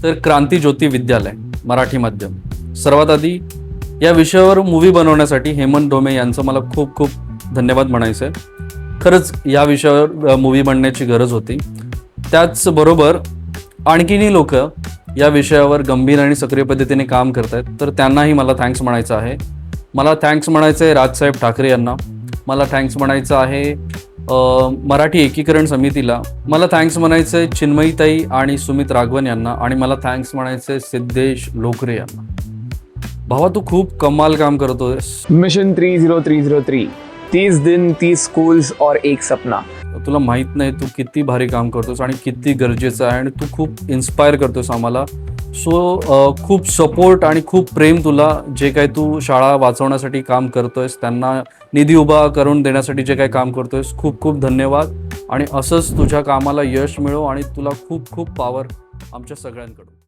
तर क्रांती ज्योती विद्यालय मराठी माध्यम. सर्वात आधी या विषयावर मूवी बनवण्यासाठी हेमंत डोमे यांचं मला खूप खूप धन्यवाद म्हणायचं आहे. खरंच या विषयावर मूवी बनण्याची गरज होती. त्याचबरोबर आणखीनही लोक या विषयावर गंभीर आणि सक्रिय पद्धतीने काम करत आहेत, तर त्यांनाही मला थँक्स म्हणायचं आहे. मला थँक्स म्हणायचं आहे राजसाहेब ठाकरे यांना. मला थँक्स म्हणायचं आहे मराठी एकीकरण समितीला. मला थँक्स म्हणायचं आहे चिन्मयीताई आणि सुमित राघवन यांना. आणि मला थँक्स म्हणायचं आहे सिद्धेश लोकरे यांना. भावा, तू खूप कमाल काम करतोयस. मिशन 30303 30 दिन 30 स्कूल्स और एक सपना. तुला माहीत नाही तू किती भारी काम करतोस आणि किती गरजेचं आहे, आणि तू खूप इन्स्पायर करतोस आम्हाला. सो खूप सपोर्ट आणि खूप प्रेम तुला. जे काही तू शाळा वाचवण्यासाठी काम करतोयस, त्यांना निधी उभा करून देण्यासाठी जे काही काम करतोयस, खूप खूप धन्यवाद. आणि असंच तुझ्या कामाला यश मिळो आणि तुला खूप खूप पॉवर आमच्या सगळ्यांकडून.